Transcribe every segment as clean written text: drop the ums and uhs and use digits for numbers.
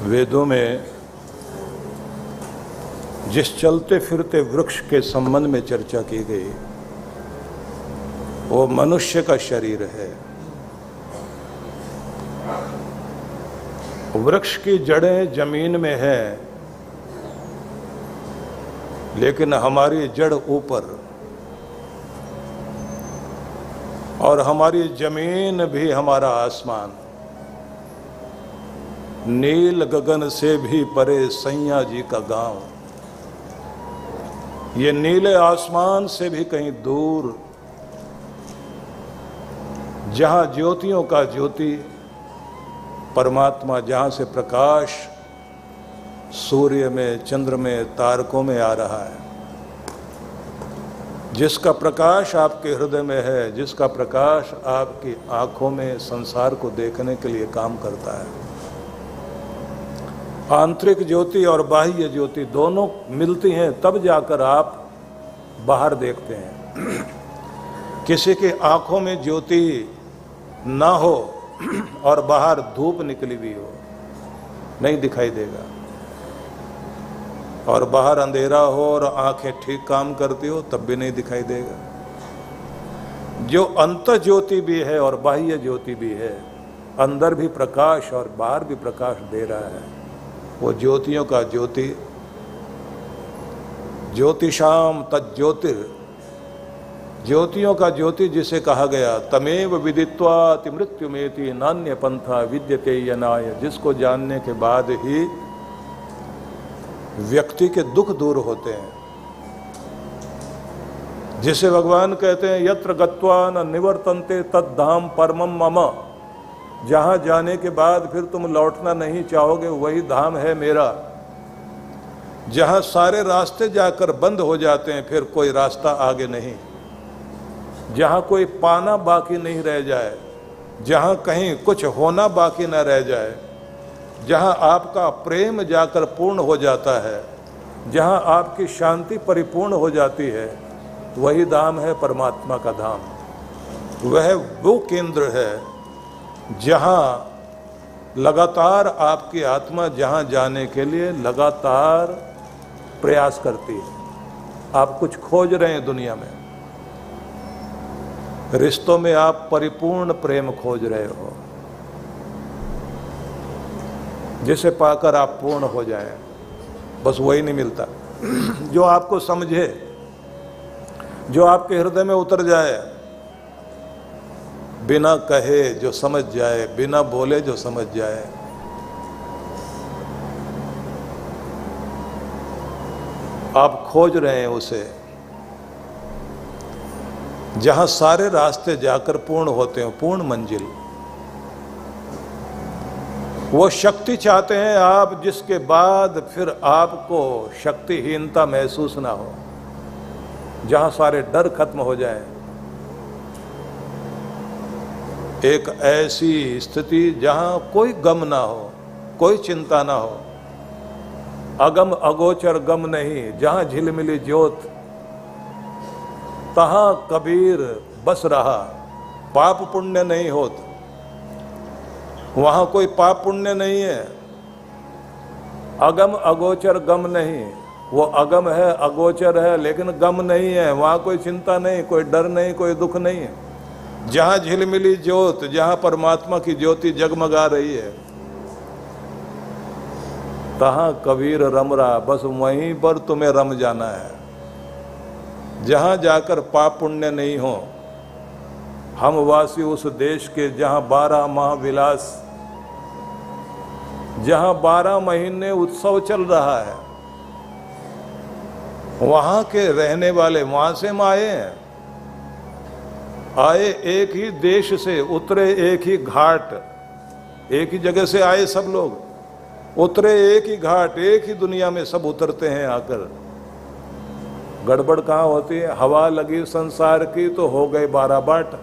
वेदों में जिस चलते फिरते वृक्ष के संबंध में चर्चा की गई वो मनुष्य का शरीर है। वृक्ष की जड़ें जमीन में है, लेकिन हमारी जड़ ऊपर, और हमारी जमीन भी हमारा आसमान नील गगन से भी परे सैया जी का गांव। ये नीले आसमान से भी कहीं दूर, जहां ज्योतियों का ज्योति परमात्मा, जहां से प्रकाश सूर्य में, चंद्र में, तारकों में आ रहा है, जिसका प्रकाश आपके हृदय में है, जिसका प्रकाश आपकी आंखों में संसार को देखने के लिए काम करता है। आंतरिक ज्योति और बाह्य ज्योति दोनों मिलती हैं तब जाकर आप बाहर देखते हैं। किसी की आंखों में ज्योति ना हो और बाहर धूप निकली हुई हो, नहीं दिखाई देगा। और बाहर अंधेरा हो और आंखें ठीक काम करती हो तब भी नहीं दिखाई देगा। जो अंतः ज्योति भी है और बाह्य ज्योति भी है, अंदर भी प्रकाश और बाहर भी प्रकाश दे रहा है, वो ज्योतियों का ज्योति। ज्योतिषाम तज्ज्योतिर, ज्योतियों का ज्योति जिसे कहा गया। तमेव विदित्वाति मृत्युमेति नान्य पंथा विद्यते यनाय, जिसको जानने के बाद ही व्यक्ति के दुख दूर होते हैं। जिसे भगवान कहते हैं यत्र गत्वा न निवर्तन्ते तद्धाम परमम मम, जहां जाने के बाद फिर तुम लौटना नहीं चाहोगे वही धाम है मेरा। जहां सारे रास्ते जाकर बंद हो जाते हैं, फिर कोई रास्ता आगे नहीं। जहां कोई पाना बाकी नहीं रह जाए, जहां कहीं कुछ होना बाकी न रह जाए, जहां आपका प्रेम जाकर पूर्ण हो जाता है, जहां आपकी शांति परिपूर्ण हो जाती है, वही धाम है परमात्मा का धाम। वह वो केंद्र है जहां लगातार आपकी आत्मा जहां जाने के लिए लगातार प्रयास करती है। आप कुछ खोज रहे हैं दुनिया में, रिश्तों में आप परिपूर्ण प्रेम खोज रहे हो, जिसे पाकर आप पूर्ण हो जाएं, बस वही नहीं मिलता। जो आपको समझे, जो आपके हृदय में उतर जाए, बिना कहे जो समझ जाए, बिना बोले जो समझ जाए। आप खोज रहे हैं उसे, जहां सारे रास्ते जाकर पूर्ण होते हैं, पूर्ण मंजिल। वो शक्ति चाहते हैं आप, जिसके बाद फिर आपको शक्तिहीनता महसूस ना हो, जहां सारे डर खत्म हो जाएं। एक ऐसी स्थिति जहां कोई गम ना हो, कोई चिंता ना हो, अगम अगोचर गम नहीं, जहां झिलमिली ज्योत तहां कबीर बस रहा। पाप पुण्य नहीं होत, वहां कोई पाप पुण्य नहीं है। अगम अगोचर गम नहीं, वो अगम है, अगोचर है, लेकिन गम नहीं है। वहां कोई चिंता नहीं, कोई डर नहीं, कोई दुख नहीं है। जहां झिलमिली ज्योत, जहां परमात्मा की ज्योति जगमगा रही है, तहां कबीर रम रहा। बस वहीं पर तुम्हें रम जाना है, जहां जाकर पाप पुण्य नहीं हो। हम वासी उस देश के जहां 12 माह विलास, जहां 12 महीने उत्सव चल रहा है, वहां के रहने वाले, वहां से हम आए हैं। आए एक ही देश से, उतरे एक ही घाट, एक ही जगह से आए सब लोग, उतरे एक ही घाट, एक ही दुनिया में सब उतरते हैं आकर। गड़बड़ कहाँ होती है? हवा लगी संसार की तो हो गए 12 बाट।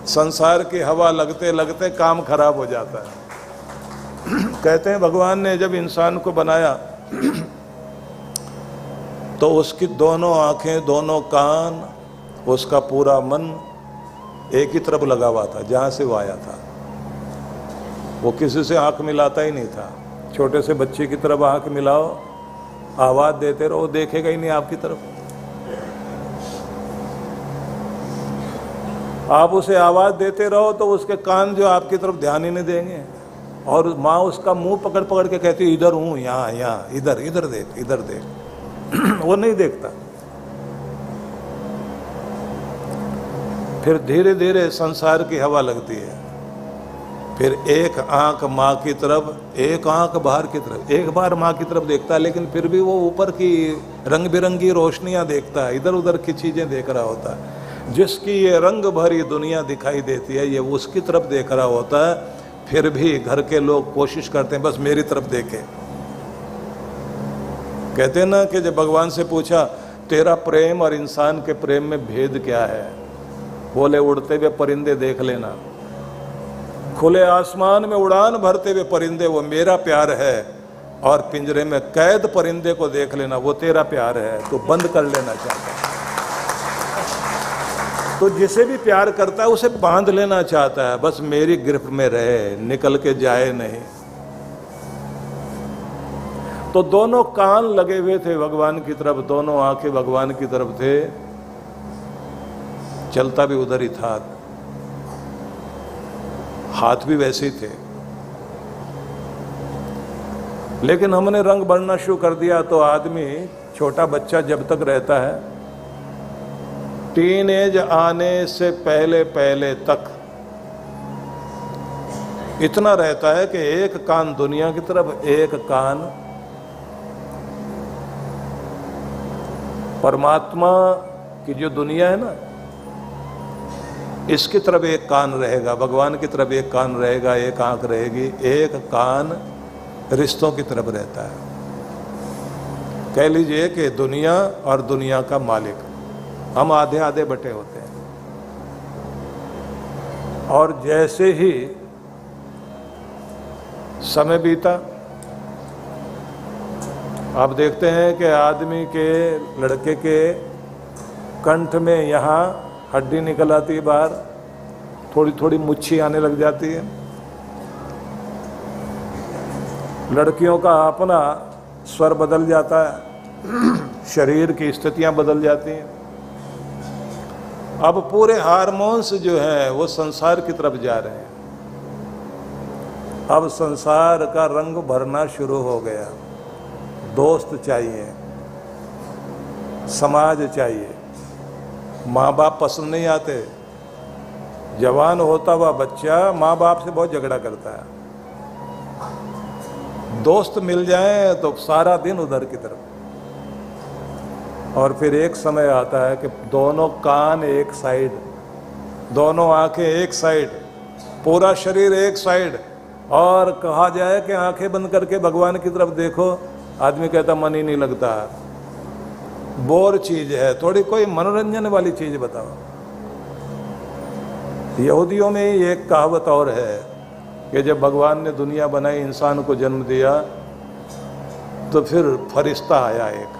संसार की हवा लगते लगते काम खराब हो जाता है। कहते हैं भगवान ने जब इंसान को बनाया तो उसकी दोनों आंखें, दोनों कान, उसका पूरा मन एक ही तरफ लगा हुआ था, जहां से वो आया था। वो किसी से आंख मिलाता ही नहीं था। छोटे से बच्चे की तरफ आंख मिलाओ, आवाज देते रहो, देखेगा ही नहीं आपकी तरफ। आप उसे आवाज देते रहो तो उसके कान जो आपकी तरफ ध्यान ही नहीं देंगे। और माँ उसका मुंह पकड़ पकड़ के कहती इधर हूं, यहाँ यहाँ, इधर इधर देख, इधर देख। वो नहीं देखता। फिर धीरे धीरे संसार की हवा लगती है। फिर एक आंख माँ की तरफ, एक आंख बाहर की तरफ। एक बार माँ की तरफ देखता है, लेकिन फिर भी वो ऊपर की रंग बिरंगी रोशनियां देखता है, इधर उधर की चीजें देख रहा होता है। जिसकी ये रंग भरी दुनिया दिखाई देती है, ये उसकी तरफ देख रहा होता है। फिर भी घर के लोग कोशिश करते हैं बस मेरी तरफ देखे। कहते हैं ना कि जब भगवान से पूछा तेरा प्रेम और इंसान के प्रेम में भेद क्या है, बोले उड़ते हुए परिंदे देख लेना, खुले आसमान में उड़ान भरते हुए परिंदे वो मेरा प्यार है, और पिंजरे में कैद परिंदे को देख लेना वो तेरा प्यार है, तो बंद कर लेना चाहता है। तो जिसे भी प्यार करता है उसे बांध लेना चाहता है, बस मेरी गिरफ्त में रहे, निकल के जाए नहीं। तो दोनों कान लगे हुए थे भगवान की तरफ, दोनों आंखें भगवान की तरफ थे, चलता भी उधर ही था, हाथ भी वैसे ही थे। लेकिन हमने रंग बढ़ना शुरू कर दिया तो आदमी, छोटा बच्चा जब तक रहता है, टीन एज आने से पहले पहले तक इतना रहता है कि एक कान दुनिया की तरफ, एक कान परमात्मा की जो दुनिया है ना, इसकी तरफ एक कान रहेगा, भगवान की तरफ एक कान रहेगा, एक आंख रहेगी, एक कान रिश्तों की तरफ रहता है। कह लीजिए कि दुनिया और दुनिया का मालिक, हम आधे आधे बटे होते हैं। और जैसे ही समय बीता, आप देखते हैं कि आदमी के, लड़के के कंठ में यहाँ हड्डी निकल आती है बाहर, थोड़ी थोड़ी मुच्छी आने लग जाती है। लड़कियों का अपना स्वर बदल जाता है, शरीर की स्थितियां बदल जाती हैं। अब पूरे हार्मोन्स जो है वो संसार की तरफ जा रहे हैं। अब संसार का रंग भरना शुरू हो गया। दोस्त चाहिए, समाज चाहिए, माँ बाप पसंद नहीं आते। जवान होता हुआ बच्चा माँ बाप से बहुत झगड़ा करता है। दोस्त मिल जाए तो सारा दिन उधर की तरफ। और फिर एक समय आता है कि दोनों कान एक साइड, दोनों आंखें एक साइड, पूरा शरीर एक साइड, और कहा जाए कि आंखें बंद करके भगवान की तरफ देखो, आदमी कहता मन ही नहीं लगता, बोर चीज है, थोड़ी कोई मनोरंजन वाली चीज बताओ। यहूदियों में ही एक कहावत और है कि जब भगवान ने दुनिया बनाई, इंसान को जन्म दिया, तो फिर फरिश्ता आया एक,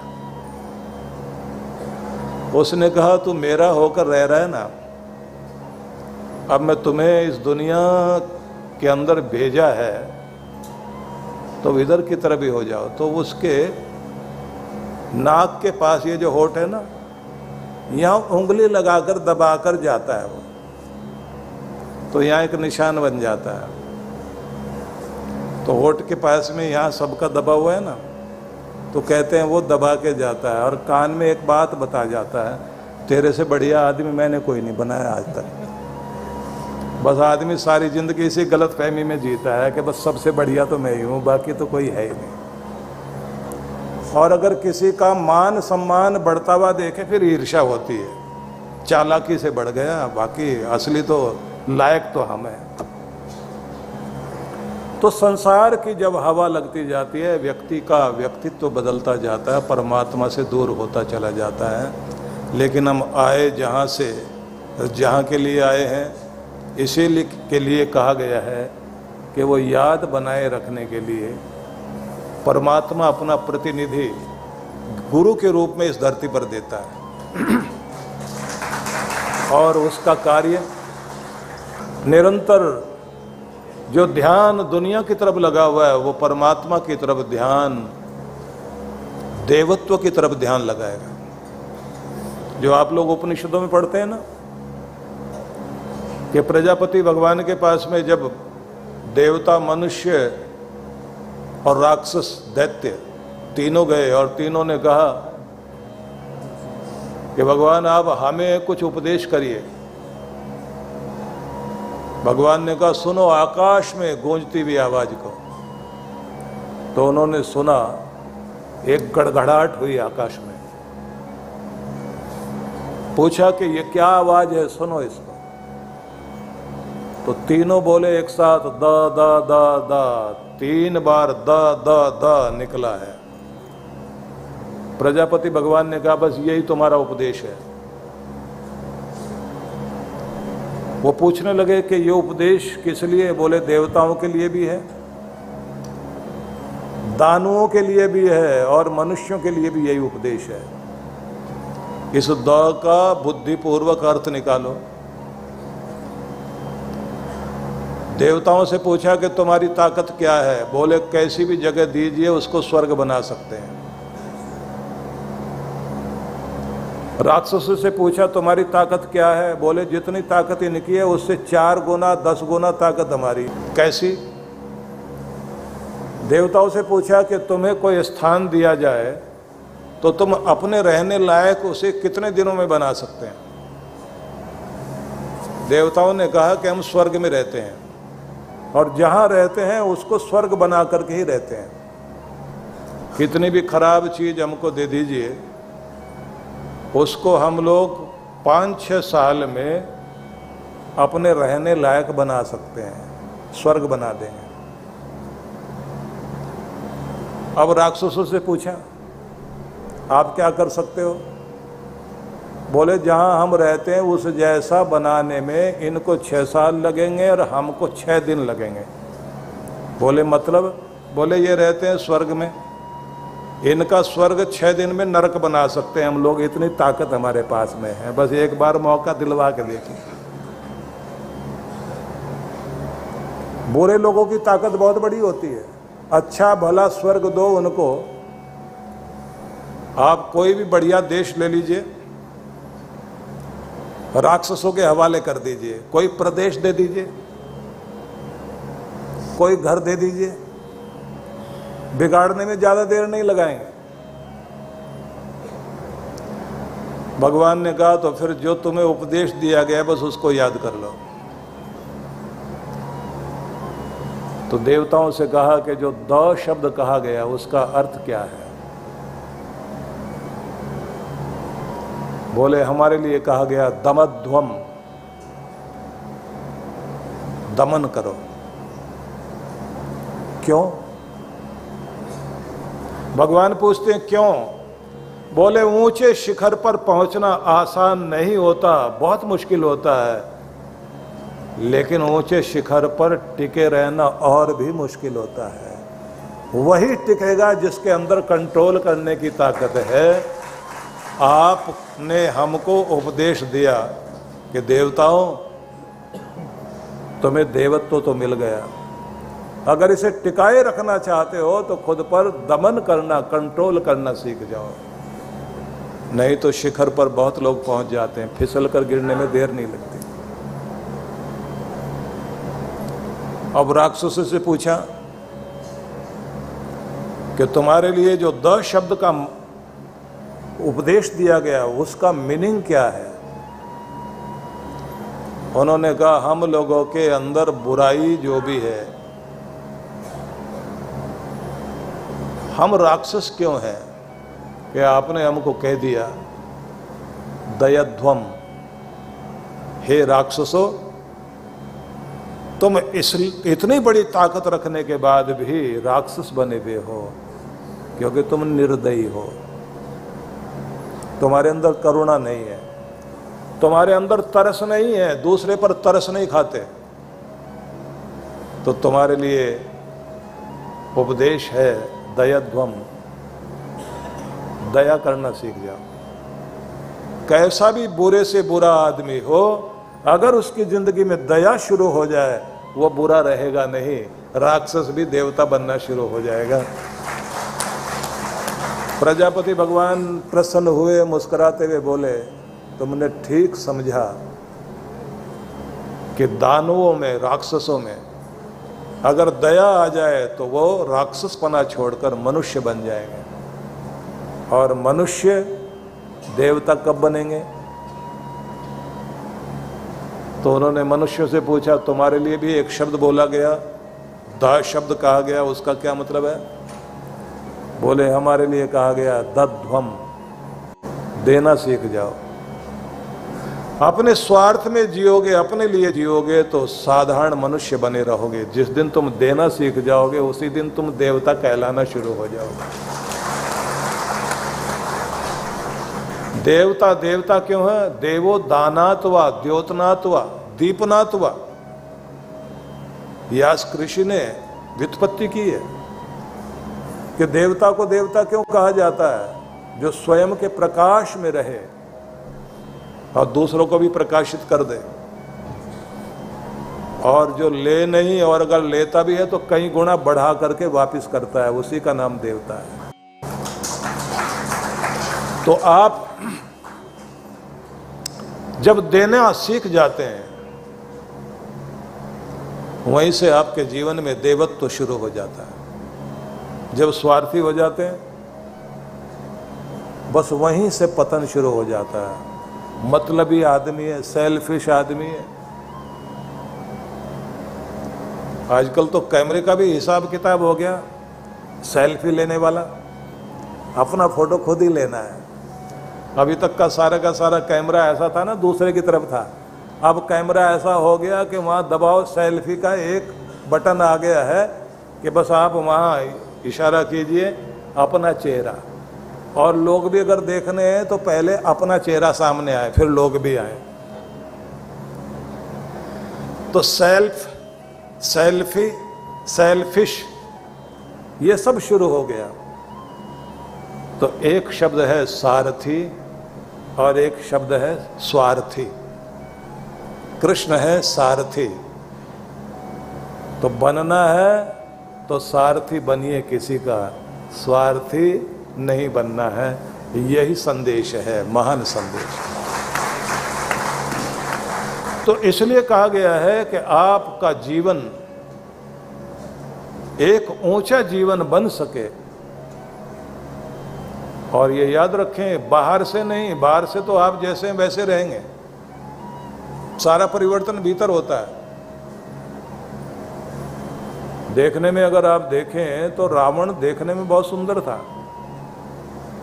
उसने कहा तू मेरा होकर रह रहा है ना, अब मैं तुम्हें इस दुनिया के अंदर भेजा है तो इधर की तरफ भी हो जाओ। तो उसके नाक के पास ये जो होठ है ना, यहाँ उंगली लगाकर दबाकर जाता है वो, तो यहाँ एक निशान बन जाता है। तो होठ के पास में यहाँ सबका दबा हुआ है ना, तो कहते हैं वो दबा के जाता है और कान में एक बात बता जाता है, तेरे से बढ़िया आदमी मैंने कोई नहीं बनाया आज तक। बस आदमी सारी जिंदगी इसी गलत फहमी में जीता है कि बस सबसे बढ़िया तो मैं ही हूँ, बाकी तो कोई है ही नहीं। और अगर किसी का मान सम्मान बढ़ता हुआ देखे फिर ईर्ष्या होती है, चालाकी से बढ़ गया, बाकी असली तो लायक तो हम हैं। तो संसार की जब हवा लगती जाती है, व्यक्ति का व्यक्तित्व बदलता जाता है, परमात्मा से दूर होता चला जाता है। लेकिन हम आए जहाँ से, जहाँ के लिए आए हैं, इसीलिए के लिए कहा गया है कि वो याद बनाए रखने के लिए परमात्मा अपना प्रतिनिधि गुरु के रूप में इस धरती पर देता है। और उसका कार्य निरंतर जो ध्यान दुनिया की तरफ लगा हुआ है वो परमात्मा की तरफ ध्यान, देवत्व की तरफ ध्यान लगाएगा। जो आप लोग उपनिषदों में पढ़ते हैं ना कि प्रजापति भगवान के पास में जब देवता, मनुष्य और राक्षस दैत्य तीनों गए और तीनों ने कहा कि भगवान आप हमें कुछ उपदेश करिए। भगवान ने कहा सुनो आकाश में गूंजती हुई आवाज को। तो उन्होंने सुना, एक गड़गड़ाहट हुई आकाश में। पूछा कि ये क्या आवाज है, सुनो इसको। तो तीनों बोले एक साथ the the the the, 3 bar the the the निकला है। प्रजापति भगवान ने कहा बस यही तुम्हारा उपदेश है। वो पूछने लगे कि ये उपदेश किस लिए? बोले देवताओं के लिए भी है, दानुओं के लिए भी है और मनुष्यों के लिए भी यही उपदेश है। इस द का बुद्धिपूर्वक अर्थ निकालो। देवताओं से पूछा कि तुम्हारी ताकत क्या है? बोले कैसी भी जगह दीजिए उसको स्वर्ग बना सकते हैं। राक्षसों से पूछा तुम्हारी ताकत क्या है? बोले जितनी ताकत इनकी है उससे 4 गुना 10 गुना ताकत हमारी। कैसी? देवताओं से पूछा कि तुम्हें कोई स्थान दिया जाए तो तुम अपने रहने लायक उसे कितने दिनों में बना सकते हैं? देवताओं ने कहा कि हम स्वर्ग में रहते हैं और जहां रहते हैं उसको स्वर्ग बना करके ही रहते हैं। कितनी भी खराब चीज हमको दे दीजिए, उसको हम लोग 5-6 साल में अपने रहने लायक बना सकते हैं, स्वर्ग बना देंगे। अब राक्षसों से पूछा आप क्या कर सकते हो? बोले जहां हम रहते हैं उस जैसा बनाने में इनको 6 साल लगेंगे और हमको 6 दिन लगेंगे। बोले मतलब? बोले ये रहते हैं स्वर्ग में, इनका स्वर्ग 6 दिन में नरक बना सकते हैं हम लोग, इतनी ताकत हमारे पास में है। बस एक बार मौका दिलवा के देखिए। बुरे लोगों की ताकत बहुत बड़ी होती है। अच्छा भला स्वर्ग दो उनको। आप कोई भी बढ़िया देश ले लीजिए, राक्षसों के हवाले कर दीजिए। कोई प्रदेश दे दीजिए, कोई घर दे दीजिए, बिगाड़ने में ज्यादा देर नहीं लगाएंगे। भगवान ने कहा तो फिर जो तुम्हें उपदेश दिया गया बस उसको याद कर लो। तो देवताओं से कहा कि जो द शब्द कहा गया उसका अर्थ क्या है? बोले हमारे लिए कहा गया दमध्वम, दमन करो। क्यों? भगवान पूछते हैं क्यों? बोले ऊंचे शिखर पर पहुंचना आसान नहीं होता, बहुत मुश्किल होता है, लेकिन ऊंचे शिखर पर टिके रहना और भी मुश्किल होता है। वही टिकेगा जिसके अंदर कंट्रोल करने की ताकत है। आपने हमको उपदेश दिया कि देवताओं तुम्हें देवत्व तो मिल गया, अगर इसे टिकाए रखना चाहते हो तो खुद पर दमन करना, कंट्रोल करना सीख जाओ। नहीं तो शिखर पर बहुत लोग पहुंच जाते हैं, फिसल कर गिरने में देर नहीं लगती। अब राक्षसों से पूछा कि तुम्हारे लिए जो द शब्द का उपदेश दिया गया उसका मीनिंग क्या है? उन्होंने कहा हम लोगों के अंदर बुराई जो भी है, हम राक्षस क्यों हैं कि आपने हमको कह दिया दयध्वम, हे राक्षसों तुम इतनी बड़ी ताकत रखने के बाद भी राक्षस बने हुए हो क्योंकि तुम निर्दयी हो। तुम्हारे अंदर करुणा नहीं है, तुम्हारे अंदर तरस नहीं है, दूसरे पर तरस नहीं खाते। तो तुम्हारे लिए उपदेश है दयध्वम, दया करना सीख जाओ। कैसा भी बुरे से बुरा आदमी हो, अगर उसकी जिंदगी में दया शुरू हो जाए वो बुरा रहेगा नहीं, राक्षस भी देवता बनना शुरू हो जाएगा। प्रजापति भगवान प्रसन्न हुए, मुस्कुराते हुए बोले, तुमने ठीक समझा कि दानवों में, राक्षसों में अगर दया आ जाए तो वो राक्षसपना छोड़कर मनुष्य बन जाएंगे, और मनुष्य देवता कब बनेंगे? तो उन्होंने मनुष्यों से पूछा, तुम्हारे लिए भी एक शब्द बोला गया, द शब्द कहा गया, उसका क्या मतलब है? बोले, हमारे लिए कहा गया दध्वम, देना सीख जाओ। अपने स्वार्थ में जियोगे, अपने लिए जियोगे तो साधारण मनुष्य बने रहोगे। जिस दिन तुम देना सीख जाओगे उसी दिन तुम देवता कहलाना शुरू हो जाओगे। देवता देवता क्यों है? देवो दानात्वा, द्योतनात्वा, दीपनात्वा, व्यास ऋषि ने व्युत्पत्ति की है कि देवता को देवता क्यों कहा जाता है? जो स्वयं के प्रकाश में रहे और दूसरों को भी प्रकाशित कर दे, और जो ले नहीं, और अगर लेता भी है तो कई गुना बढ़ा करके वापस करता है, उसी का नाम देवता है। तो आप जब देना सीख जाते हैं, वहीं से आपके जीवन में देवत्व शुरू हो जाता है। जब स्वार्थी हो जाते हैं, बस वहीं से पतन शुरू हो जाता है। मतलबी आदमी है, सेल्फिश आदमी है। आजकल तो कैमरे का भी हिसाब किताब हो गया। सेल्फी लेने वाला अपना फोटो खुद ही लेना है। अभी तक का सारा कैमरा ऐसा था ना, दूसरे की तरफ था। अब कैमरा ऐसा हो गया कि वहाँ दबाओ, सेल्फी का एक बटन आ गया है कि बस आप वहाँ इशारा कीजिए अपना चेहरा, और लोग भी अगर देखने हैं तो पहले अपना चेहरा सामने आए, फिर लोग भी आए। तो सेल्फी, सेल्फिश, ये सब शुरू हो गया। तो एक शब्द है सारथी और एक शब्द है स्वार्थी। कृष्ण है सारथी। तो बनना है तो सारथी बनिए किसी का, स्वार्थी नहीं बनना है। यही संदेश है, महान संदेश। तो इसलिए कहा गया है कि आपका जीवन एक ऊंचा जीवन बन सके। और ये याद रखें, बाहर से नहीं, बाहर से तो आप जैसे वैसे रहेंगे। सारा परिवर्तन भीतर होता है। देखने में अगर आप देखें तो रावण देखने में बहुत सुंदर था,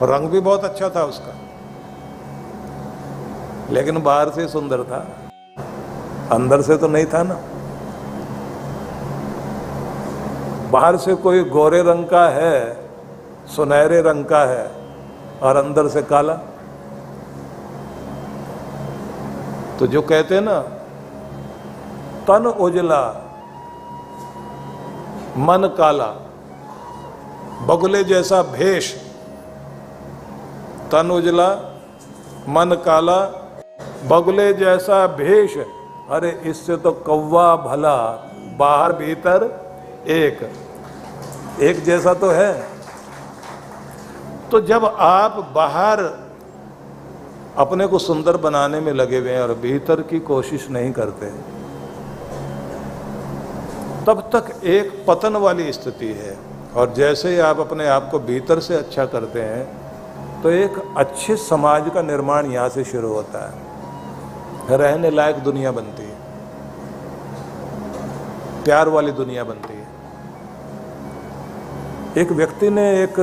रंग भी बहुत अच्छा था उसका, लेकिन बाहर से सुंदर था, अंदर से तो नहीं था ना। बाहर से कोई गोरे रंग का है, सुनहरे रंग का है, और अंदर से काला। तो जो कहते हैं ना, तन उजला मन काला, बगुले जैसा भेष, तन उजला मन काला, बगुले जैसा भेष। अरे इससे तो कौवा भला, बाहर भीतर एक जैसा तो है। तो जब आप बाहर अपने को सुंदर बनाने में लगे हुए हैं और भीतर की कोशिश नहीं करते, तब तक एक पतन वाली स्थिति है। और जैसे ही आप अपने आप को भीतर से अच्छा करते हैं तो एक अच्छे समाज का निर्माण यहाँ से शुरू होता है। रहने लायक दुनिया बनती है, प्यार वाली दुनिया बनती है। एक व्यक्ति ने एक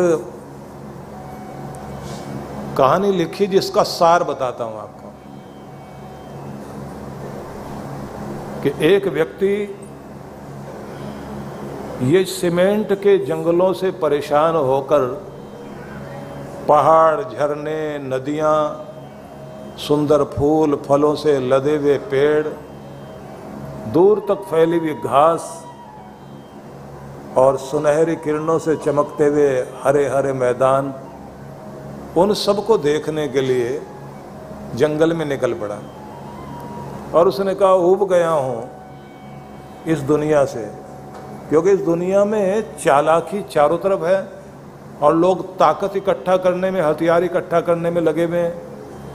कहानी लिखी जिसका सार बताता हूं आपको, कि एक व्यक्ति ये सीमेंट के जंगलों से परेशान होकर पहाड़, झरने, नदियां, सुंदर फूल फलों से लदे हुए पेड़, दूर तक फैली हुई घास और सुनहरी किरणों से चमकते हुए हरे हरे मैदान, उन सबको देखने के लिए जंगल में निकल पड़ा। और उसने कहा, ऊब गया हूँ इस दुनिया से, क्योंकि इस दुनिया में चालाकी चारों तरफ है और लोग ताकत इकट्ठा करने में, हथियार इकट्ठा करने में लगे हुए हैं।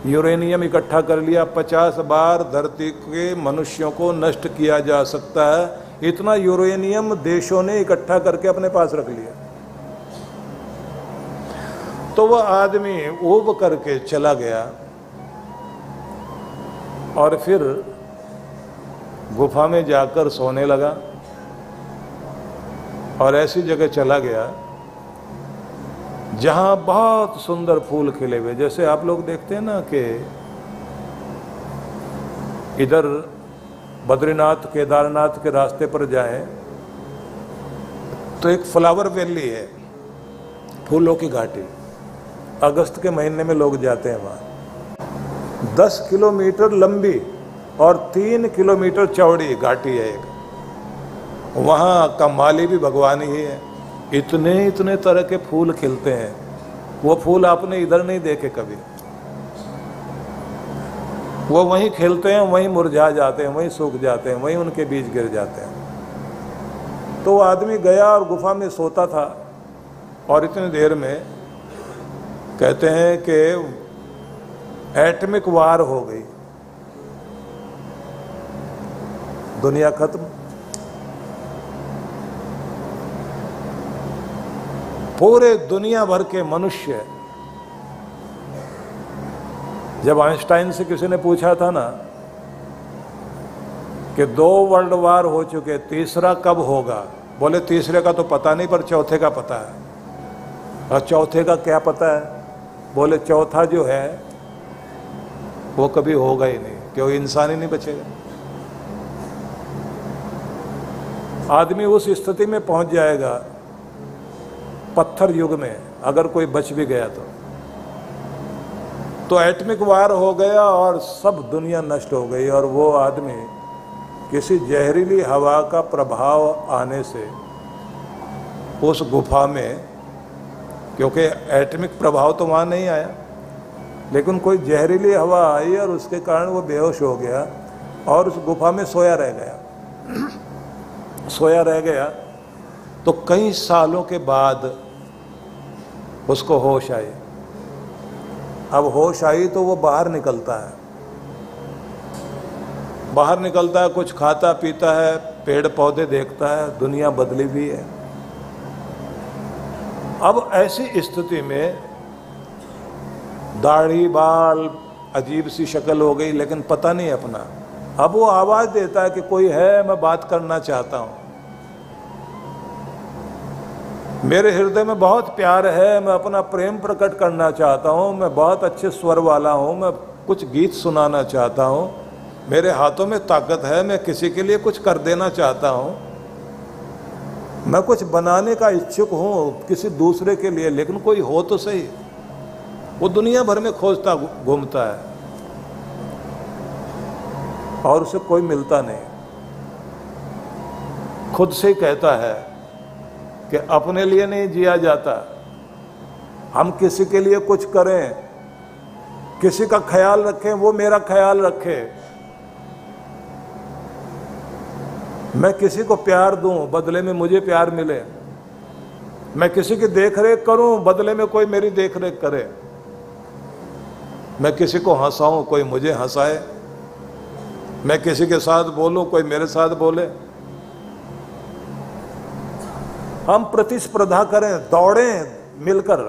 यूरेनियम इकट्ठा कर लिया, 50 बार धरती के मनुष्यों को नष्ट किया जा सकता है, इतना यूरेनियम देशों ने इकट्ठा करके अपने पास रख लिया। तो वह आदमी ऊब करके चला गया और फिर गुफा में जाकर सोने लगा और ऐसी जगह चला गया जहां बहुत सुंदर फूल खिले हुए। जैसे आप लोग देखते हैं ना कि इधर बद्रीनाथ केदारनाथ के रास्ते पर जाएं तो एक फ्लावर वैली है, फूलों की घाटी। अगस्त के महीने में लोग जाते हैं वहाँ। 10 किलोमीटर लंबी और 3 किलोमीटर चौड़ी घाटी है एक। वहाँ का माली भी भगवान ही है। इतने तरह के फूल खिलते हैं, वो फूल आपने इधर नहीं देखे कभी। वो वहीं खिलते हैं, वहीं मुरझा जाते हैं, वहीं सूख जाते हैं, वहीं उनके बीज गिर जाते हैं। तो वो आदमी गया और गुफा में सोता था और इतनी देर में कहते हैं कि एटॉमिक वार हो गई, दुनिया खत्म। पूरे दुनिया भर के मनुष्य, जब आइंस्टाइन से किसी ने पूछा था ना कि 2 वर्ल्ड वार हो चुके, तीसरा कब होगा, बोले तीसरे का तो पता नहीं पर चौथे का पता है। और चौथे का क्या पता है, बोले चौथा जो है वो कभी होगा ही नहीं, क्योंकि इंसान ही नहीं बचेगा। आदमी उस स्थिति में पहुंच जाएगा पत्थर युग में, अगर कोई बच भी गया तो एटॉमिक वार हो गया और सब दुनिया नष्ट हो गई। और वो आदमी किसी जहरीली हवा का प्रभाव आने से उस गुफा में, क्योंकि एटॉमिक प्रभाव तो वहाँ नहीं आया, लेकिन कोई जहरीली हवा आई और उसके कारण वो बेहोश हो गया और उस गुफा में सोया रह गया। सोया रह गया तो कई सालों के बाद उसको होश आई। अब होश आई तो वो बाहर निकलता है, बाहर निकलता है, कुछ खाता पीता है, पेड़ पौधे देखता है, दुनिया बदली हुई है। अब ऐसी स्थिति में दाढ़ी बाल अजीब सी शक्ल हो गई, लेकिन पता नहीं अपना। अब वो आवाज देता है कि कोई है, मैं बात करना चाहता हूं, मेरे हृदय में बहुत प्यार है, मैं अपना प्रेम प्रकट करना चाहता हूं, मैं बहुत अच्छे स्वर वाला हूं, मैं कुछ गीत सुनाना चाहता हूं, मेरे हाथों में ताकत है, मैं किसी के लिए कुछ कर देना चाहता हूं, मैं कुछ बनाने का इच्छुक हूं किसी दूसरे के लिए, लेकिन कोई हो तो सही। वो दुनिया भर में खोजता घूमता है और उसे कोई मिलता नहीं। खुद से कहता है कि अपने लिए नहीं जिया जाता, हम किसी के लिए कुछ करें, किसी का ख्याल रखें, वो मेरा ख्याल रखे। मैं किसी को प्यार दूं, बदले में मुझे प्यार मिले। मैं किसी की देखरेख करूं, बदले में कोई मेरी देखरेख करे। मैं किसी को हंसाऊं, कोई मुझे हंसाए। मैं किसी के साथ बोलूं, कोई मेरे साथ बोले। हम प्रतिस्पर्धा करें, दौड़ें मिलकर।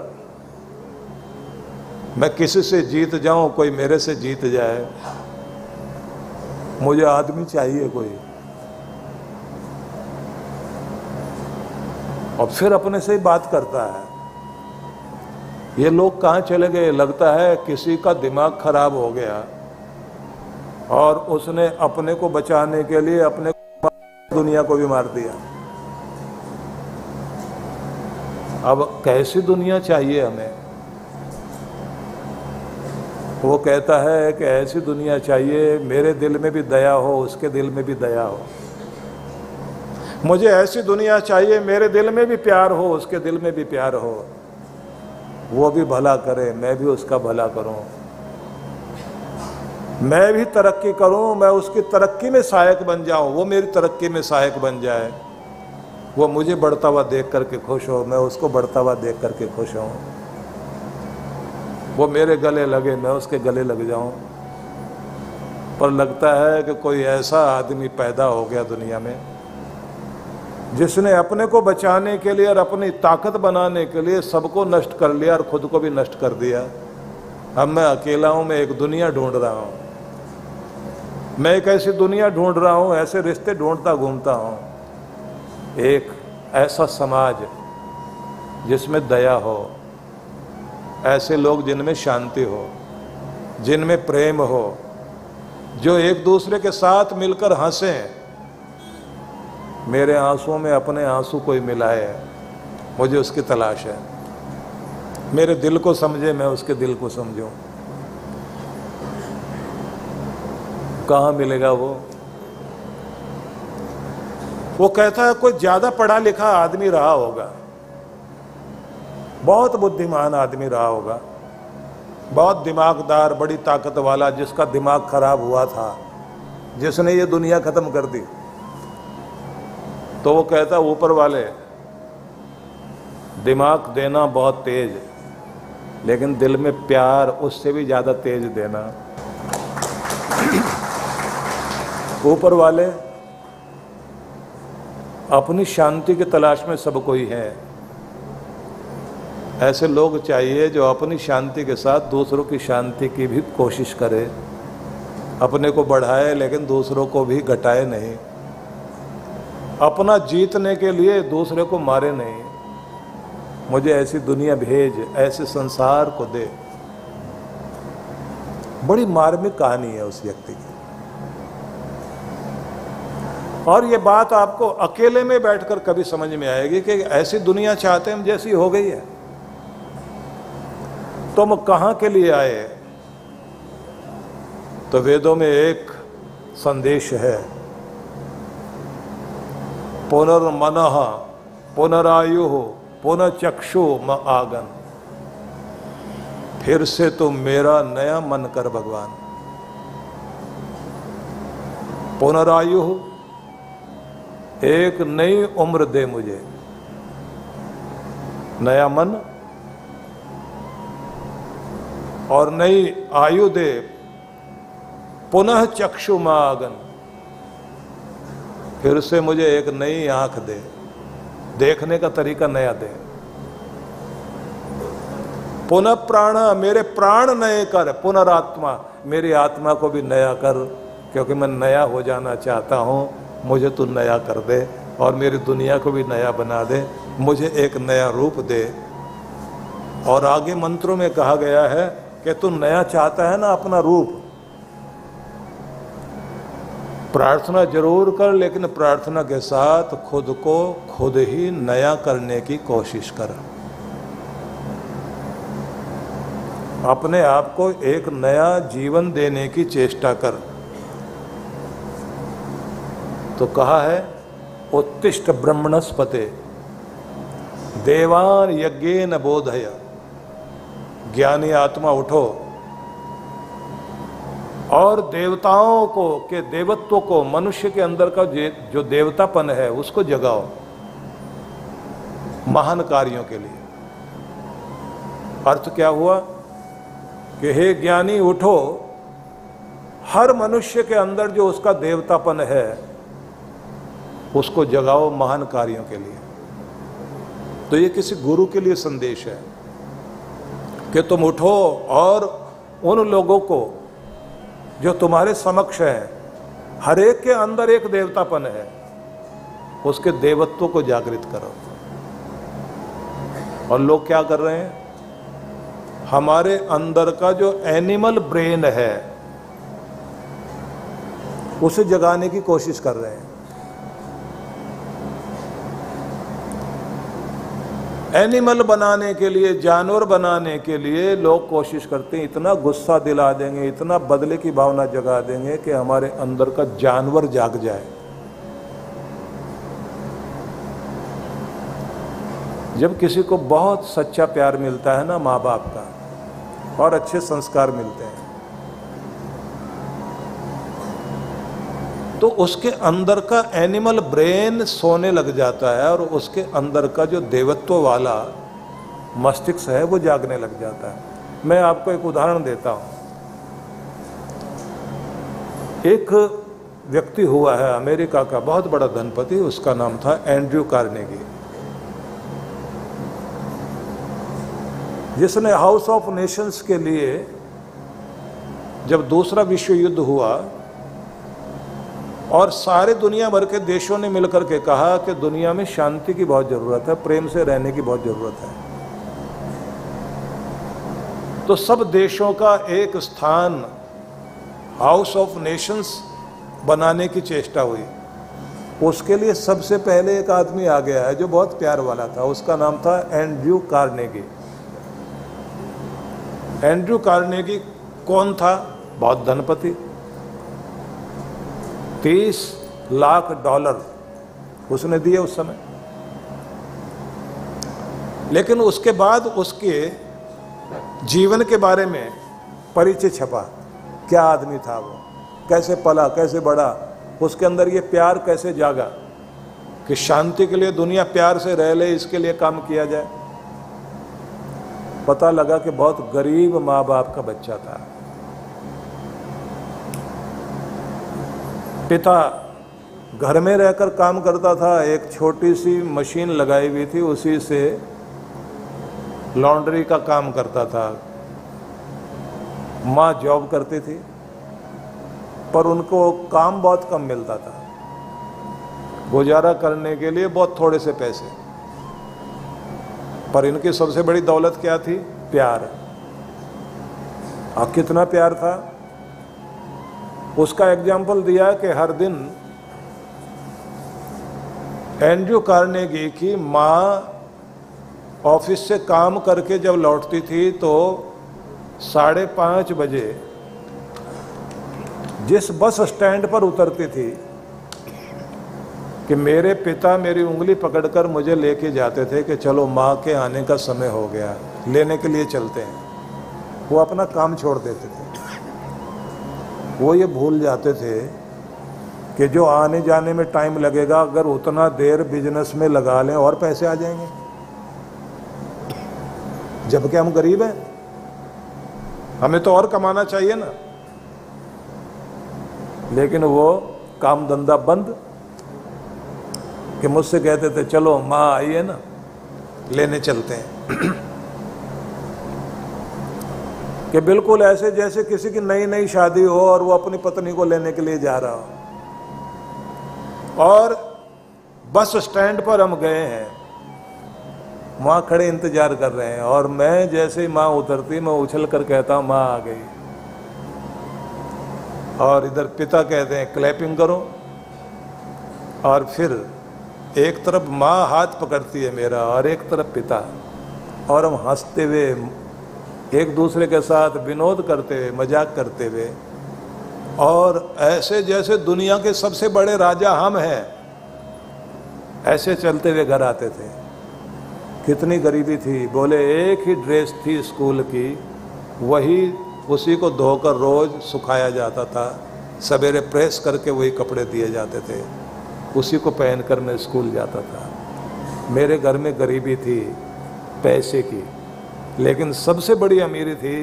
मैं किसी से जीत जाऊं, कोई मेरे से जीत जाए। मुझे आदमी चाहिए कोई। और फिर अपने से ही बात करता है। ये लोग कहाँ चले गए, लगता है किसी का दिमाग खराब हो गया और उसने अपने को बचाने के लिए अपने दुनिया को भी मार दिया। अब कैसी दुनिया चाहिए हमें? वो कहता है कि ऐसी दुनिया चाहिए मेरे दिल में भी दया हो, उसके दिल में भी दया हो। मुझे ऐसी दुनिया चाहिए मेरे दिल में भी प्यार हो, उसके दिल में भी प्यार हो। वो भी भला करे, मैं भी उसका भला करूं। मैं भी तरक्की करूं, मैं उसकी तरक्की में सहायक बन जाऊं, वो मेरी तरक्की में सहायक बन जाए, वो मुझे बढ़ता हुआ देख करके खुश हो, मैं उसको बढ़ता हुआ देख करके खुश हूं, वो मेरे गले लगे, मैं उसके गले लग जाऊं। पर लगता है कि कोई ऐसा आदमी पैदा हो गया दुनिया में जिसने अपने को बचाने के लिए और अपनी ताकत बनाने के लिए सबको नष्ट कर लिया और खुद को भी नष्ट कर दिया। अब मैं अकेला हूं, मैं एक दुनिया ढूंढ रहा हूं, मैं एक ऐसी दुनिया ढूंढ रहा हूं, ऐसे रिश्ते ढूंढता घूमता हूं, एक ऐसा समाज जिसमें दया हो, ऐसे लोग जिनमें शांति हो, जिनमें प्रेम हो, जो एक दूसरे के साथ मिलकर हंसें। मेरे आंसुओं में अपने आंसू कोई मिलाए, मुझे उसकी तलाश है। मेरे दिल को समझे, मैं उसके दिल को समझूं। कहाँ मिलेगा वो? वो कहता है कोई ज्यादा पढ़ा लिखा आदमी रहा होगा, बहुत बुद्धिमान आदमी रहा होगा, बहुत दिमागदार, बड़ी ताकत वाला, जिसका दिमाग खराब हुआ था, जिसने ये दुनिया खत्म कर दी। तो वो कहता ऊपर वाले दिमाग देना बहुत तेज, लेकिन दिल में प्यार उससे भी ज्यादा तेज देना। ऊपर वाले अपनी शांति की तलाश में सब कोई है। ऐसे लोग चाहिए जो अपनी शांति के साथ दूसरों की शांति की भी कोशिश करे, अपने को बढ़ाए लेकिन दूसरों को भी घटाए नहीं, अपना जीतने के लिए दूसरे को मारे नहीं। मुझे ऐसी दुनिया भेज, ऐसे संसार को दे। बड़ी मार्मिक कहानी है उस व्यक्ति की। और ये बात आपको अकेले में बैठकर कभी समझ में आएगी कि ऐसी दुनिया चाहते हम जैसी हो गई है। तुम कहां के लिए आए? तो वेदों में एक संदेश है, पुनर्मनः पुनरायु पुनर्चक्षु म आगन। फिर से तुम मेरा नया मन कर भगवान। पुनरायु, एक नई उम्र दे मुझे, नया मन और नई आयु दे। पुनः चक्षु म आगन, फिर से मुझे एक नई आंख दे, देखने का तरीका नया दे। पुनः प्राण, मेरे प्राण नए कर। पुनरात्मा, मेरी आत्मा को भी नया कर, क्योंकि मैं नया हो जाना चाहता हूं। मुझे तू नया कर दे और मेरी दुनिया को भी नया बना दे, मुझे एक नया रूप दे। और आगे मंत्रों में कहा गया है कि तू नया चाहता है ना अपना रूप, प्रार्थना जरूर कर, लेकिन प्रार्थना के साथ खुद को खुद ही नया करने की कोशिश कर। अपने आप को एक नया जीवन देने की चेष्टा कर। तो कहा है उत्तिष्ठ ब्रह्मणस्पते देवान यज्ञेन बोधय। ज्ञानी आत्मा उठो और देवताओं को के देवत्व को, मनुष्य के अंदर का जो देवतापन है उसको जगाओ महान कार्यों के लिए। अर्थ क्या हुआ कि हे ज्ञानी उठो, हर मनुष्य के अंदर जो उसका देवतापन है उसको जगाओ महान कार्यों के लिए। तो ये किसी गुरु के लिए संदेश है कि तुम उठो और उन लोगों को जो तुम्हारे समक्ष है, हर एक के अंदर एक देवतापन है, उसके देवत्व को जागृत करो। और लोग क्या कर रहे हैं? हमारे अंदर का जो एनिमल ब्रेन है उसे जगाने की कोशिश कर रहे हैं। एनिमल बनाने के लिए, जानवर बनाने के लिए लोग कोशिश करते हैं, इतना गुस्सा दिला देंगे, इतना बदले की भावना जगा देंगे कि हमारे अंदर का जानवर जाग जाए। जब किसी को बहुत सच्चा प्यार मिलता है ना माँ बाप का, और अच्छे संस्कार मिलते हैं, तो उसके अंदर का एनिमल ब्रेन सोने लग जाता है और उसके अंदर का जो देवत्व वाला मस्तिष्क है वो जागने लग जाता है। मैं आपको एक उदाहरण देता हूँ। एक व्यक्ति हुआ है अमेरिका का बहुत बड़ा धनपति, उसका नाम था एंड्रयू कार्नेगी, जिसने हाउस ऑफ नेशंस के लिए जब दूसरा विश्व युद्ध हुआ और सारे दुनिया भर के देशों ने मिलकर के कहा कि दुनिया में शांति की बहुत जरूरत है, प्रेम से रहने की बहुत जरूरत है, तो सब देशों का एक स्थान हाउस ऑफ नेशंस बनाने की चेष्टा हुई। उसके लिए सबसे पहले एक आदमी आ गया है जो बहुत प्यार वाला था, उसका नाम था एंड्रयू कार्नेगी। एंड्रयू कार्नेगी कौन था? बहुत धनपति, $30 लाख उसने दिए उस समय। लेकिन उसके बाद उसके जीवन के बारे में परिचय छपा, क्या आदमी था वो, कैसे पला, कैसे बढ़ा, उसके अंदर ये प्यार कैसे जागा कि शांति के लिए दुनिया प्यार से रह ले, इसके लिए काम किया जाए। पता लगा कि बहुत गरीब माँ बाप का बच्चा था। पिता घर में रहकर काम करता था, एक छोटी सी मशीन लगाई हुई थी, उसी से लॉन्ड्री का काम करता था। माँ जॉब करती थी पर उनको काम बहुत कम मिलता था, गुजारा करने के लिए बहुत थोड़े से पैसे। पर इनकी सबसे बड़ी दौलत क्या थी? प्यार। कितना प्यार था उसका एग्जाम्पल दिया कि हर दिन एंड्रयू कार्नेगी की माँ ऑफिस से काम करके जब लौटती थी तो 5:30 बजे जिस बस स्टैंड पर उतरती थी कि मेरे पिता मेरी उंगली पकड़कर मुझे लेके जाते थे कि चलो माँ के आने का समय हो गया, लेने के लिए चलते हैं। वो अपना काम छोड़ देते थे। वो ये भूल जाते थे कि जो आने जाने में टाइम लगेगा, अगर उतना देर बिजनेस में लगा लें और पैसे आ जाएंगे, जबकि हम गरीब हैं, हमें तो और कमाना चाहिए ना। लेकिन वो काम धंधा बंद कि मुझसे कहते थे चलो माँ आई है ना, लेने चलते हैं। कि बिल्कुल ऐसे जैसे किसी की नई नई शादी हो और वो अपनी पत्नी को लेने के लिए जा रहा हो। और बस स्टैंड पर हम गए हैं, माँ खड़े इंतजार कर रहे हैं, और मैं जैसे ही माँ उतरती मैं उछल कर कहता हूँ माँ आ गई, और इधर पिता कहते हैं क्लैपिंग करो, और फिर एक तरफ माँ हाथ पकड़ती है मेरा और एक तरफ पिता, और हम हंसते हुए एक दूसरे के साथ विनोद करते हुए, मजाक करते हुए, और ऐसे जैसे दुनिया के सबसे बड़े राजा हम हैं, ऐसे चलते हुए घर आते थे। कितनी गरीबी थी, बोले एक ही ड्रेस थी स्कूल की, वही उसी को धोकर रोज सुखाया जाता था, सवेरे प्रेस करके वही कपड़े दिए जाते थे, उसी को पहनकर मैं स्कूल जाता था। मेरे घर में गरीबी थी पैसे की, लेकिन सबसे बड़ी अमीरी थी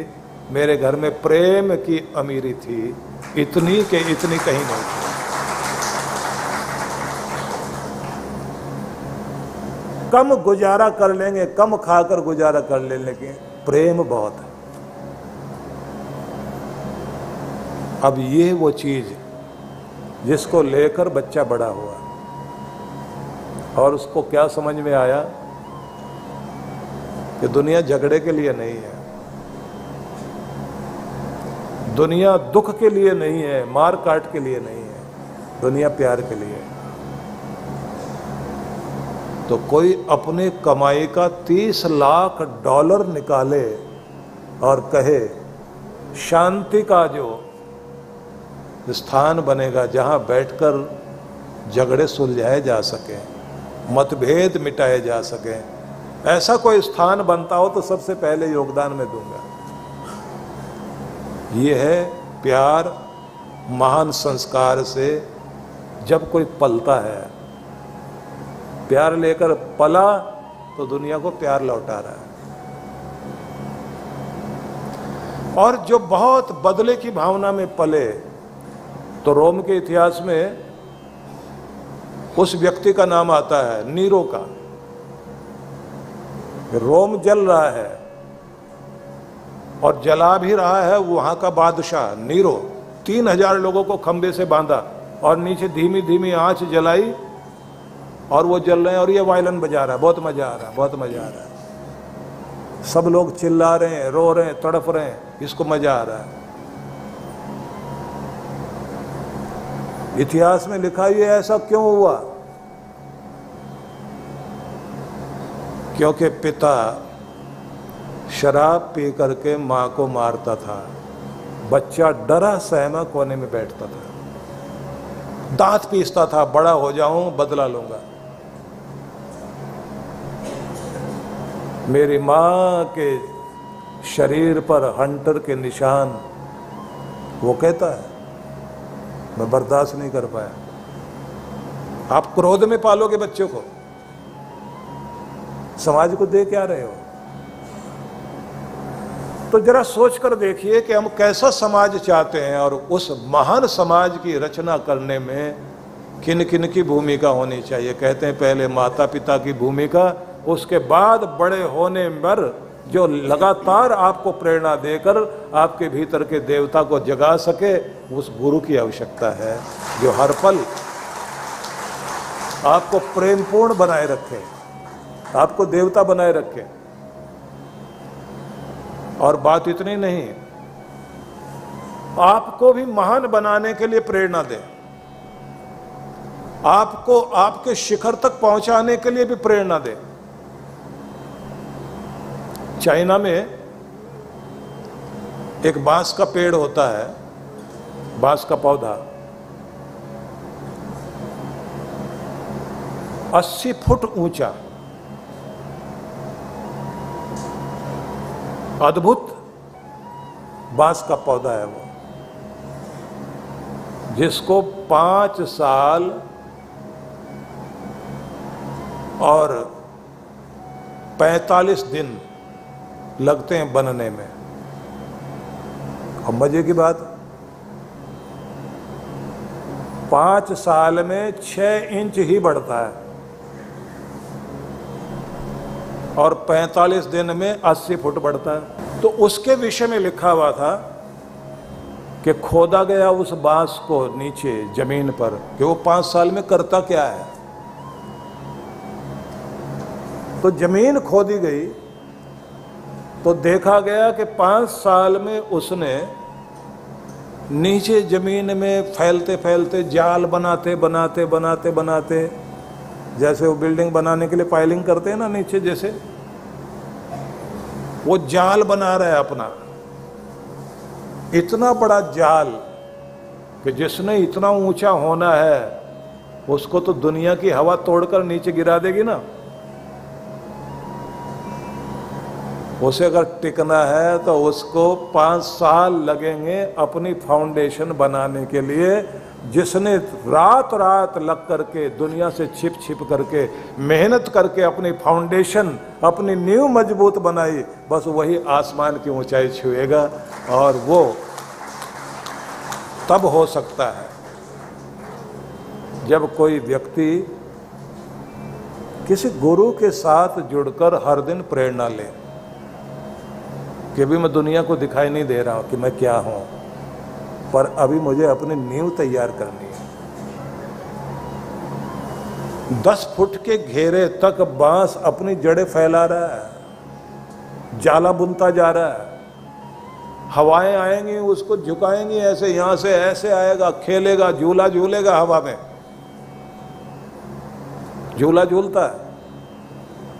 मेरे घर में प्रेम की अमीरी थी, इतनी के इतनी कहीं नहीं थी। कम गुजारा कर लेंगे, कम खाकर गुजारा कर लेंगे, लेकिन प्रेम बहुत है। अब ये वो चीज जिसको लेकर बच्चा बड़ा हुआ और उसको क्या समझ में आया कि दुनिया झगड़े के लिए नहीं है, दुनिया दुख के लिए नहीं है, मार काट के लिए नहीं है, दुनिया प्यार के लिए है। तो कोई अपने कमाई का $30 लाख निकाले और कहे शांति का जो स्थान बनेगा जहां बैठकर झगड़े सुलझाए जा सके, मतभेद मिटाए जा सके, ऐसा कोई स्थान बनता हो तो सबसे पहले योगदान मैं दूंगा। ये है प्यार महान संस्कार से जब कोई पलता है, प्यार लेकर पला तो दुनिया को प्यार लौटा रहा है। और जो बहुत बदले की भावना में पले, तो रोम के इतिहास में उस व्यक्ति का नाम आता है नीरो का। रोम जल रहा है और जला भी रहा है वहां का बादशाह नीरो। 3000 लोगों को खंबे से बांधा और नीचे धीमी धीमी आंच जलाई और वो जल रहे हैं और ये वायलिन बजा रहा है। बहुत मजा आ रहा है, बहुत मजा आ रहा है। सब लोग चिल्ला रहे हैं, रो रहे हैं, तड़प रहे हैं, इसको मजा आ रहा है। इतिहास में लिखा ये ऐसा क्यों हुआ? क्योंकि पिता शराब पी करके मां को मारता था, बच्चा डरा सहमा कोने में बैठता था, दांत पीसता था, बड़ा हो जाऊं बदला लूंगा। मेरी मां के शरीर पर हंटर के निशान, वो कहता है मैं बर्दाश्त नहीं कर पाया। आप क्रोध में पालोगे बच्चों को, समाज को दे क्या रहे हो? तो जरा सोच कर देखिए कि हम कैसा समाज चाहते हैं और उस महान समाज की रचना करने में किन किन की भूमिका होनी चाहिए। कहते हैं पहले माता पिता की भूमिका, उसके बाद बड़े होने पर जो लगातार आपको प्रेरणा देकर आपके भीतर के देवता को जगा सके, उस गुरु की आवश्यकता है जो हर पल आपको प्रेमपूर्ण बनाए रखे, आपको देवता बनाए रखे। और बात इतनी नहीं, आपको भी महान बनाने के लिए प्रेरणा दे, आपको आपके शिखर तक पहुंचाने के लिए भी प्रेरणा दे। चाइना में एक बांस का पेड़ होता है, बांस का पौधा 80 फुट ऊंचा, अद्भुत बांस का पौधा है वो, जिसको 5 साल और 45 दिन लगते हैं बनने में। और मजे की बात, 5 साल में 6 इंच ही बढ़ता है और 45 दिन में 80 फुट बढ़ता है। तो उसके विषय में लिखा हुआ था कि खोदा गया उस बांस को नीचे जमीन पर कि वो 5 साल में करता क्या है। तो जमीन खोदी गई तो देखा गया कि 5 साल में उसने नीचे जमीन में फैलते फैलते जाल बनाते बनाते बनाते बनाते, जैसे वो बिल्डिंग बनाने के लिए पाइलिंग करते हैं ना नीचे, जैसे वो जाल बना रहा है अपना, इतना बड़ा जाल कि जिसने इतना ऊंचा होना है उसको तो दुनिया की हवा तोड़कर नीचे गिरा देगी ना। उसे अगर टिकना है तो उसको 5 साल लगेंगे अपनी फाउंडेशन बनाने के लिए। जिसने रात रात लग करके दुनिया से छिप छिप करके मेहनत करके अपनी फाउंडेशन, अपनी नींव मजबूत बनाई, बस वही आसमान की ऊंचाई छुएगा। और वो तब हो सकता है जब कोई व्यक्ति किसी गुरु के साथ जुड़कर हर दिन प्रेरणा ले कि भी मैं दुनिया को दिखाई नहीं दे रहा हूं कि मैं क्या हूं, पर अभी मुझे अपनी नींव तैयार करनी है। 10 फुट के घेरे तक बांस अपनी जड़ें फैला रहा है, जाला बुनता जा रहा है, हवाएं आएंगी उसको झुकाएंगी, ऐसे यहां से ऐसे आएगा, खेलेगा, झूला झूलेगा हवा में, झूला झूलता है।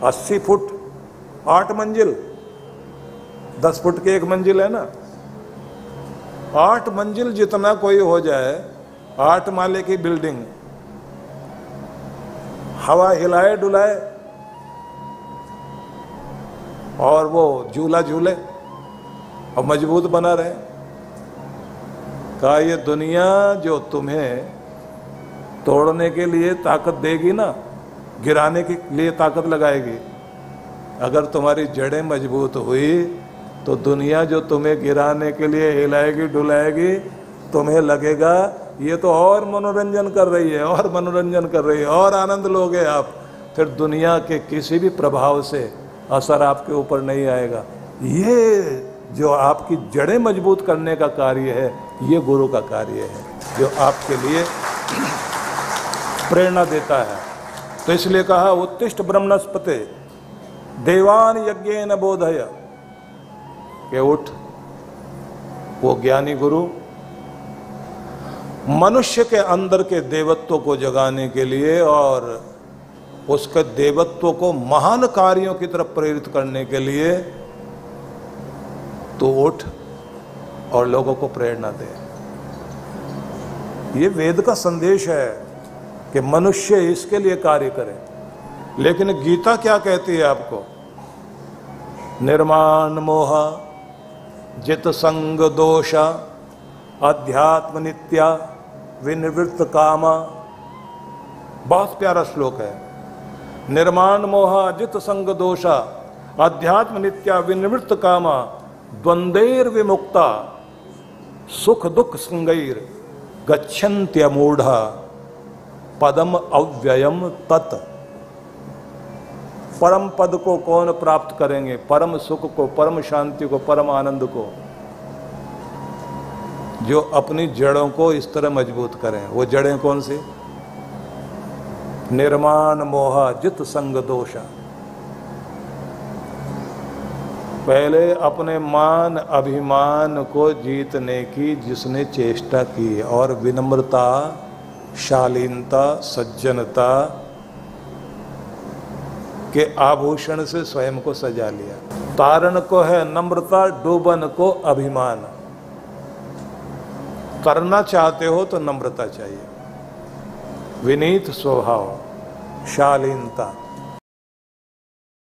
80 फुट 8 मंजिल, 10 फुट की 1 मंजिल है ना, 8 मंजिल जितना कोई हो जाए, 8 माले की बिल्डिंग, हवा हिलाए डुलाए और वो झूला झूले और मजबूत बना रहे। कहा ये दुनिया जो तुम्हें तोड़ने के लिए ताकत देगी ना, गिराने के लिए ताकत लगाएगी। अगर तुम्हारी जड़ें मजबूत हुई तो दुनिया जो तुम्हें गिराने के लिए हिलाएगी डुलाएगी, तुम्हें लगेगा ये तो और मनोरंजन कर रही है, और मनोरंजन कर रही है, और आनंद लोगे आप। फिर दुनिया के किसी भी प्रभाव से असर आपके ऊपर नहीं आएगा। ये जो आपकी जड़ें मजबूत करने का कार्य है, ये गुरु का कार्य है, जो आपके लिए प्रेरणा देता है। तो इसलिए कहा उत्तिष्ठ ब्रह्मणस्पते देवान यज्ञेन बोधय, के उठ। वो ज्ञानी गुरु मनुष्य के अंदर के देवत्व को जगाने के लिए और उसके देवत्व को महान कार्यों की तरफ प्रेरित करने के लिए तो उठ और लोगों को प्रेरणा दे। ये वेद का संदेश है कि मनुष्य इसके लिए कार्य करे। लेकिन गीता क्या कहती है आपको? निर्माण मोह जित संग दोषा अध्यात्म नित्या विनिवृत्त कामा। बहुत प्यारा श्लोक है। निर्माण मोह जित संग दोषा अध्यात्म नित्या विनिवृत्त कामा द्वंद्वैर विमुक्ता सुख दुख संगैर गच्छन्त्यमूढ़ा पदम अव्ययम तत्। परम पद को कौन प्राप्त करेंगे? परम सुख को, परम शांति को, परम आनंद को, जो अपनी जड़ों को इस तरह मजबूत करें। वो जड़ें कौन सी? निर्माण मोह जित संग दोषा। पहले अपने मान अभिमान को जीतने की जिसने चेष्टा की और विनम्रता, शालीनता, सज्जनता के आभूषण से स्वयं को सजा लिया। तारण को है नम्रता, डूबन को अभिमान। करना चाहते हो तो नम्रता चाहिए, विनीत स्वभाव, शालीनता।